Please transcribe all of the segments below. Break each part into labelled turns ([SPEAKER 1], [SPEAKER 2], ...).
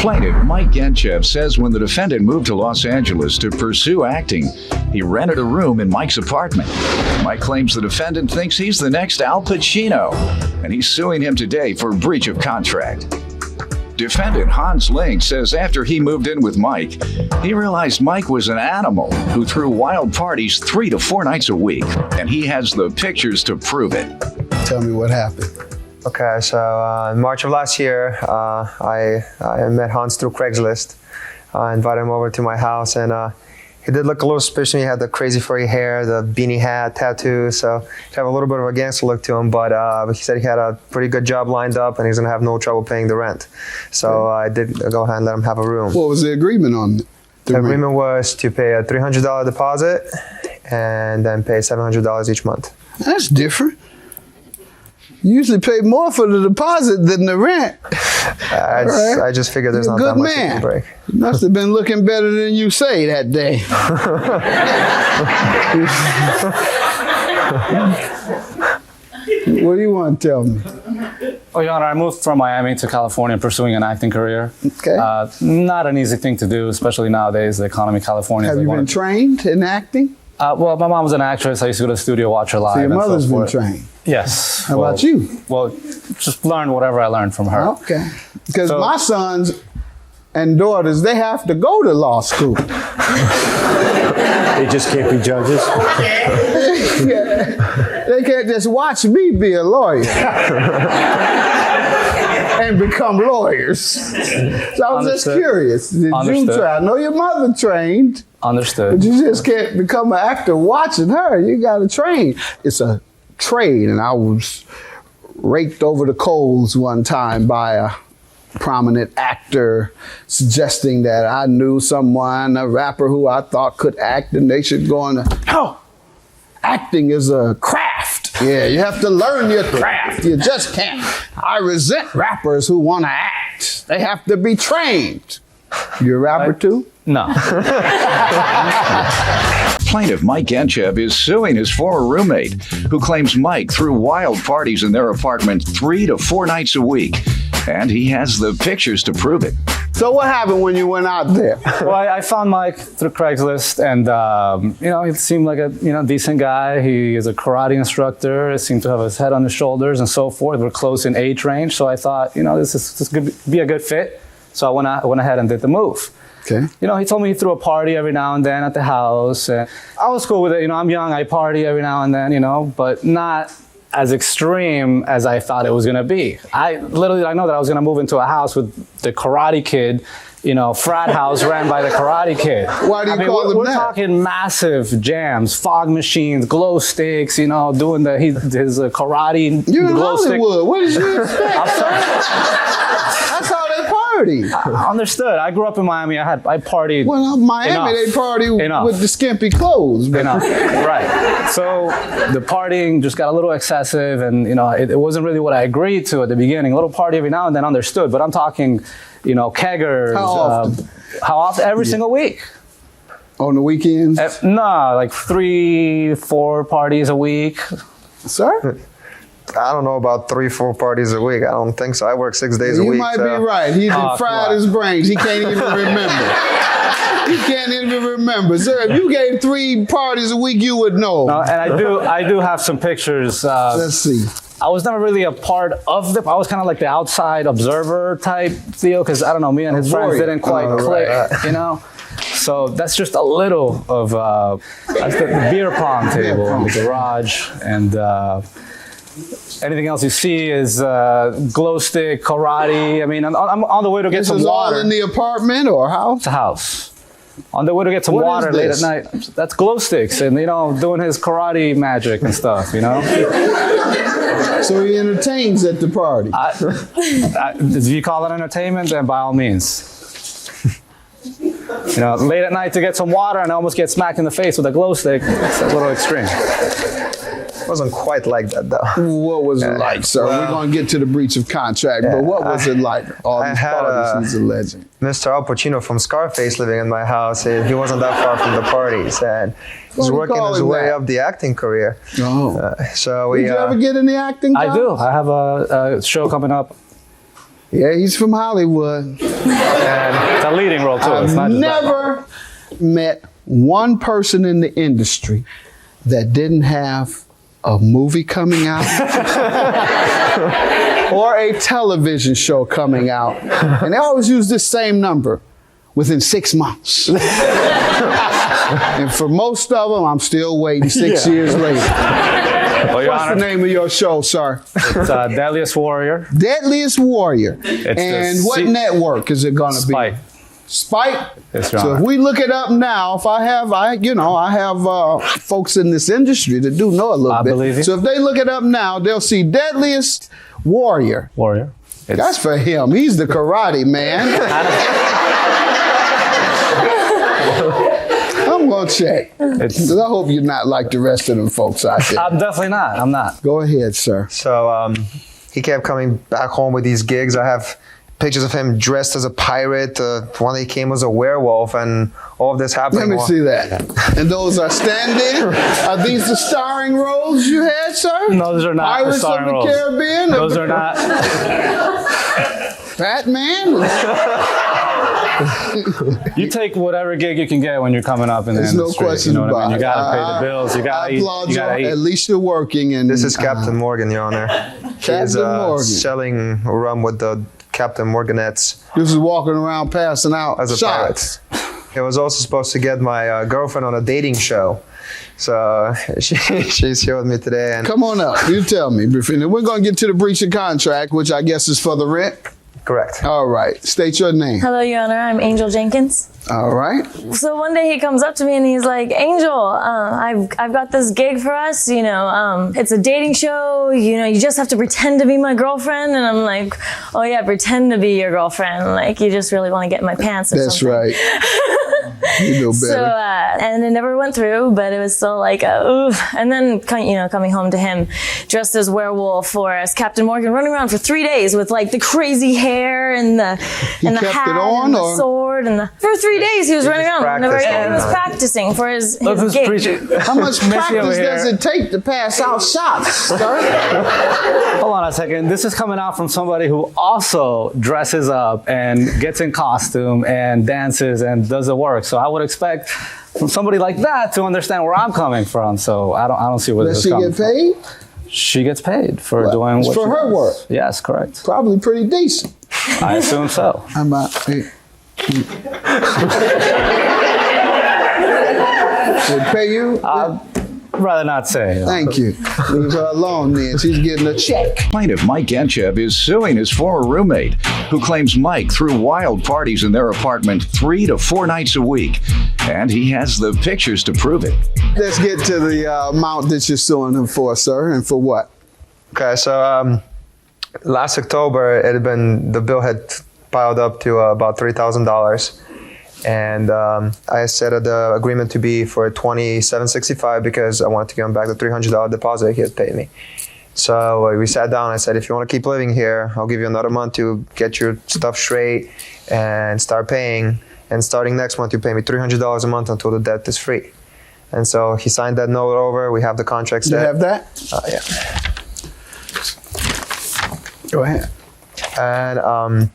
[SPEAKER 1] Plaintiff Mike Genchev says when the defendant moved to Los Angeles to pursue acting, he rented a room in Mike's apartment. Mike claims the defendant thinks he's the next Al Pacino, and he's suing him today for breach of contract. Defendant Hans Link says after he moved in with Mike, he realized Mike was an animal who threw wild parties 3 to 4 nights a week, and he has the pictures to prove it.
[SPEAKER 2] Tell me what happened.
[SPEAKER 3] Okay, so in March of last year, I met Hans through Craigslist. I invited him over to my house, and he did look a little suspicious. He had the crazy furry hair, the beanie hat, tattoos, so he had a little bit of a gangster look to him, but he said he had a pretty good job lined up and he's going to have no trouble paying the rent. So I did go ahead and let him have a room.
[SPEAKER 2] What was the agreement on
[SPEAKER 3] the agreement was to pay a $300 deposit and then pay $700 each month.
[SPEAKER 2] That's different. You usually pay more for the deposit than the rent.
[SPEAKER 3] I just figured there's not that much you can break.
[SPEAKER 2] You must have been looking better than you say that day. What do you want to tell me?
[SPEAKER 4] Oh, Your Honor, I moved from Miami to California pursuing an acting career.
[SPEAKER 2] Okay.
[SPEAKER 4] Not an easy thing to do, especially nowadays, the economy in California.
[SPEAKER 2] Have you been trained in acting?
[SPEAKER 4] Well, my mom was an actress. I used to go to the studio, watch her live.
[SPEAKER 2] So your mother's been trained?
[SPEAKER 4] Yes.
[SPEAKER 2] How about you?
[SPEAKER 4] Well, just learn whatever I learned from her.
[SPEAKER 2] Okay. Because my sons and daughters, they have to go to law school.
[SPEAKER 5] They just can't be judges?
[SPEAKER 2] They can't just watch me be a lawyer and become lawyers. So I was just curious. Did you try? I know your mother trained.
[SPEAKER 4] Understood.
[SPEAKER 2] But you just can't become an actor watching her. You got to train. It's a trade, and I was raked over the coals one time by a prominent actor suggesting that I knew someone, a rapper who I thought could act, and they should go on. Oh, acting is a craft. Yeah, you have to learn your craft. You just can't. I resent rappers who want to act. They have to be trained. You a rapper too?
[SPEAKER 4] No.
[SPEAKER 1] Plaintiff Mike Genchev is suing his former roommate, who claims Mike threw wild parties in their apartment 3 to 4 nights a week, and he has the pictures to prove it.
[SPEAKER 2] So what happened when you went out there?
[SPEAKER 4] Well, I found Mike through Craigslist, and he seemed like a decent guy. He is a karate instructor. He seemed to have his head on his shoulders and so forth. We're close in age range, so I thought, this could be a good fit. So I went ahead and did the move.
[SPEAKER 2] Okay.
[SPEAKER 4] He told me he threw a party every now and then at the house. And I was cool with it. I'm young. I party every now and then, but not as extreme as I thought it was going to be. I know that I was going to move into a house with the Karate Kid, frat house ran by the Karate Kid.
[SPEAKER 2] Why do you call them
[SPEAKER 4] We're
[SPEAKER 2] that?
[SPEAKER 4] talking massive jams, fog machines, glow sticks, doing his karate.
[SPEAKER 2] You're in
[SPEAKER 4] glow
[SPEAKER 2] Hollywood.
[SPEAKER 4] Stick.
[SPEAKER 2] What did you expect? That's how they party.
[SPEAKER 4] Understood. I grew up in Miami. I partied.
[SPEAKER 2] Well, Miami, they party with the skimpy clothes.
[SPEAKER 4] Right. So the partying just got a little excessive, and it wasn't really what I agreed to at the beginning. A little party every now and then, understood. But I'm talking, keggers.
[SPEAKER 2] How often?
[SPEAKER 4] How often? Every single week.
[SPEAKER 2] On the weekends?
[SPEAKER 4] No, like 3-4 parties a week.
[SPEAKER 2] Sir?
[SPEAKER 3] I don't know about 3-4 parties a week. I don't think so. I work 6 days a week.
[SPEAKER 2] You might be right. He's fried his brains. He can't even remember. He can't even remember. Sir, if you gave 3 parties a week, you would know.
[SPEAKER 4] No, and I do have some pictures.
[SPEAKER 2] Let's see.
[SPEAKER 4] I was never really a part of I was kind of like the outside observer type deal, because I don't know, me and his friends didn't quite click, So that's just a little of that's the beer pong table in the garage, and anything else you see is glow stick, karate. I mean, I'm on the way to get some water.
[SPEAKER 2] This is all in the apartment or house?
[SPEAKER 4] It's a house. On the way to get some water late at night. That's glow sticks, and doing his karate magic and stuff.
[SPEAKER 2] So he entertains at the party.
[SPEAKER 4] If you call it entertainment, then by all means. Late at night to get some water and I almost get smacked in the face with a glow stick. It's a little extreme.
[SPEAKER 3] It wasn't quite like that, though.
[SPEAKER 2] What was it like, sir? We're going to get to the breach of contract, but what was it like? All these parties he's alleging.
[SPEAKER 3] Mr. Al Pacino from Scarface living in my house. He wasn't that far from the parties, and he was working his way up the acting career.
[SPEAKER 2] Oh.
[SPEAKER 3] Did you ever get in the acting job?
[SPEAKER 4] I do. I have a show coming up
[SPEAKER 2] Yeah, he's from Hollywood.
[SPEAKER 4] And it's a leading role, too. It's not
[SPEAKER 2] I've
[SPEAKER 4] just
[SPEAKER 2] never met one person in the industry that didn't have a movie coming out or a television show coming out. And they always use this same number within 6 months. And for most of them, I'm still waiting 6 years later.
[SPEAKER 4] Well, Your
[SPEAKER 2] What's
[SPEAKER 4] Honor,
[SPEAKER 2] the name of your show, sir?
[SPEAKER 4] it's Deadliest Warrior.
[SPEAKER 2] Deadliest Warrior.
[SPEAKER 4] It's
[SPEAKER 2] And
[SPEAKER 4] the
[SPEAKER 2] what network is it going to be?
[SPEAKER 4] Spike.
[SPEAKER 2] Spike.
[SPEAKER 4] Yes, Your
[SPEAKER 2] So if
[SPEAKER 4] Honor.
[SPEAKER 2] we look it up now, if I have folks in this industry that do know a little
[SPEAKER 4] I
[SPEAKER 2] bit.
[SPEAKER 4] believe you.
[SPEAKER 2] So if they look it up now, they'll see Deadliest Warrior.
[SPEAKER 4] Warrior.
[SPEAKER 2] That's for him. He's the karate man. I'm gonna check.
[SPEAKER 4] It's-
[SPEAKER 2] I hope you're not like the rest of them folks out there.
[SPEAKER 4] I'm definitely not. I'm not.
[SPEAKER 2] Go ahead, sir.
[SPEAKER 3] So he kept coming back home with these gigs. I have pictures of him dressed as a pirate. One day he came as a werewolf, and all of this happening.
[SPEAKER 2] Let me see that. And those are stand-in? Are these the starring roles you had, sir?
[SPEAKER 4] No, those are not the
[SPEAKER 2] Pirates
[SPEAKER 4] starring
[SPEAKER 2] of the
[SPEAKER 4] roles.
[SPEAKER 2] Caribbean?
[SPEAKER 4] Those are not.
[SPEAKER 2] Batman?
[SPEAKER 4] You take whatever gig you can get when you're coming up in the
[SPEAKER 2] There's no
[SPEAKER 4] industry.
[SPEAKER 2] question
[SPEAKER 4] You know what I
[SPEAKER 2] about
[SPEAKER 4] mean? You
[SPEAKER 2] it.
[SPEAKER 4] gotta pay the bills. You
[SPEAKER 2] I
[SPEAKER 4] gotta eat.
[SPEAKER 2] applaud
[SPEAKER 4] You gotta
[SPEAKER 2] you. At
[SPEAKER 4] eat.
[SPEAKER 2] least you're working. And
[SPEAKER 3] This is Captain Morgan, Your Honor.
[SPEAKER 2] Captain
[SPEAKER 3] He's
[SPEAKER 2] Morgan.
[SPEAKER 3] selling rum with the Captain Morganettes
[SPEAKER 2] This is walking around passing out
[SPEAKER 3] as a
[SPEAKER 2] shots.
[SPEAKER 3] pirate. He was also supposed to get my girlfriend on a dating show. So she's here with me today. And
[SPEAKER 2] Come on up. You tell me. We're going to get to the breach of contract, which I guess is for the rent.
[SPEAKER 3] correct.
[SPEAKER 2] All right. State your name.
[SPEAKER 5] Hello, Your Honor. I'm Angel Jenkins.
[SPEAKER 2] All right.
[SPEAKER 5] So one day he comes up to me and he's like, Angel, I've got this gig for us. It's a dating show. You just have to pretend to be my girlfriend. And I'm like, oh yeah, pretend to be your girlfriend. Like you just really want to get in my pants or
[SPEAKER 2] That's
[SPEAKER 5] something.
[SPEAKER 2] right. You know better.
[SPEAKER 5] So, and it never went through, but it was still like, oof. And then, coming home to him dressed as werewolf or as Captain Morgan, running around for 3 days with like the crazy hair and the
[SPEAKER 2] kept
[SPEAKER 5] hat
[SPEAKER 2] it on,
[SPEAKER 5] and the
[SPEAKER 2] or?
[SPEAKER 5] sword for 3 days he was running
[SPEAKER 3] just
[SPEAKER 5] around.
[SPEAKER 3] practiced
[SPEAKER 5] He
[SPEAKER 3] all
[SPEAKER 5] was
[SPEAKER 3] the time.
[SPEAKER 5] practicing for his
[SPEAKER 4] Look who's
[SPEAKER 5] gig.
[SPEAKER 4] preaching.
[SPEAKER 2] How much
[SPEAKER 4] Missy
[SPEAKER 2] practice
[SPEAKER 4] over
[SPEAKER 2] does
[SPEAKER 4] here.
[SPEAKER 2] it take to pass out shots, sir?
[SPEAKER 4] Hold on a second. This is coming out from somebody who also dresses up and gets in costume and dances and does the work. So I would expect from somebody like that to understand where I'm coming from. So I don't see where
[SPEAKER 2] Does
[SPEAKER 4] this
[SPEAKER 2] she
[SPEAKER 4] is coming
[SPEAKER 2] get
[SPEAKER 4] from.
[SPEAKER 2] paid?
[SPEAKER 4] She gets paid for
[SPEAKER 2] Well,
[SPEAKER 4] doing
[SPEAKER 2] it's
[SPEAKER 4] what
[SPEAKER 2] for
[SPEAKER 4] she
[SPEAKER 2] her
[SPEAKER 4] does.
[SPEAKER 2] work.
[SPEAKER 4] Yes, correct.
[SPEAKER 2] Probably pretty decent.
[SPEAKER 4] I assume so.
[SPEAKER 2] How about they pay you?
[SPEAKER 4] I'd rather not say.
[SPEAKER 2] Thank you. Leave her alone then. She's getting a check.
[SPEAKER 1] Plaintiff Mike Genchev is suing his former roommate, who claims Mike threw wild parties in their apartment 3 to 4 nights a week. And he has the pictures to prove it.
[SPEAKER 2] Let's get to the amount that you're suing him for, sir, and for what?
[SPEAKER 3] Okay, so last October, the bill had piled up to about $3,000. And I set the agreement to be for $2,765 because I wanted to give him back the $300 deposit he had paid me. So we sat down. I said, if you want to keep living here, I'll give you another month to get your stuff straight and start paying. And starting next month, you pay me $300 a month until the debt is free. And so he signed that note over. We have the contract
[SPEAKER 2] You
[SPEAKER 3] set.
[SPEAKER 2] have that?
[SPEAKER 3] Yeah.
[SPEAKER 2] Go ahead.
[SPEAKER 3] And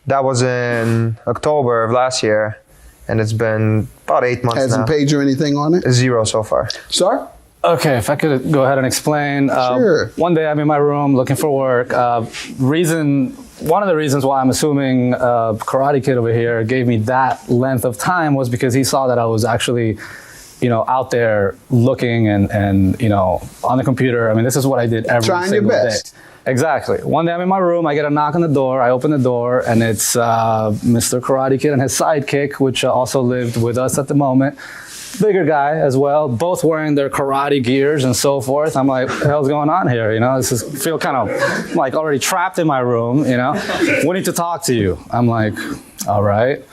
[SPEAKER 3] that was in October of last year. And it's been about 8 months
[SPEAKER 2] Hasn't
[SPEAKER 3] now.
[SPEAKER 2] paid you anything on it?
[SPEAKER 3] 0 so far.
[SPEAKER 2] Sir?
[SPEAKER 4] Okay, if I could go ahead and explain.
[SPEAKER 2] Sure.
[SPEAKER 4] One day I'm in my room looking for work. One of the reasons why I'm assuming Karate Kid over here gave me that length of time was because he saw that I was actually, out there looking and on the computer. I mean, this is what I did every
[SPEAKER 2] Trying your
[SPEAKER 4] single
[SPEAKER 2] best.
[SPEAKER 4] day. Exactly. One day I'm in my room, I get a knock on the door, I open the door, and it's Mr. Karate Kid and his sidekick, which also lived with us at the moment. Bigger guy as well, both wearing their karate gears and so forth. I'm like, what the hell's going on here? Feel kind of like already trapped in my room, We need to talk to you. I'm like, all right.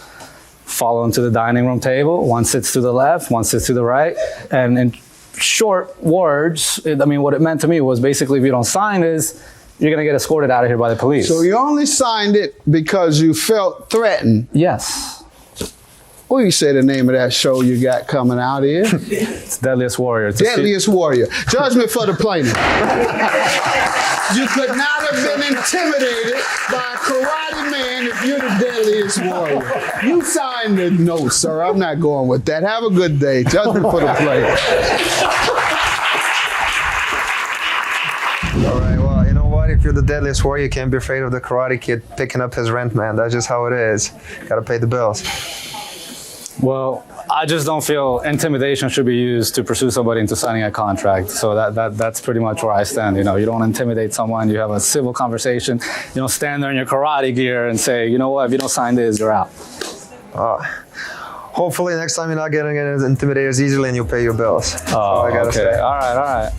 [SPEAKER 4] Follow him to the dining room table. One sits to the left, one sits to the right. And in short words, what it meant to me was basically if you don't sign this, you're going to get escorted out of here by the police.
[SPEAKER 2] So you only signed it because you felt threatened.
[SPEAKER 4] Yes.
[SPEAKER 2] What do you say the name of that show you got coming out is?
[SPEAKER 4] It's Deadliest Warrior.
[SPEAKER 2] Deadliest Warrior. Judgment for the plaintiff. You could not have been intimidated by a karate man if you're the deadliest warrior. You signed the note, sir. I'm not going with that. Have a good day. Judgment for the player.
[SPEAKER 3] All right, well, you know what? If you're the deadliest warrior, you can't be afraid of the Karate Kid picking up his rent, man. That's just how it is. Gotta pay the bills.
[SPEAKER 4] Well, I just don't feel intimidation should be used to pursue somebody into signing a contract. So that's pretty much where I stand. You know, you don't intimidate someone. You have a civil conversation. You don't stand there in your karate gear and say, you know what, if you don't sign this, you're out.
[SPEAKER 3] Hopefully next time you're not getting intimidated as easily and you'll pay your bills.
[SPEAKER 4] Oh, okay. All right.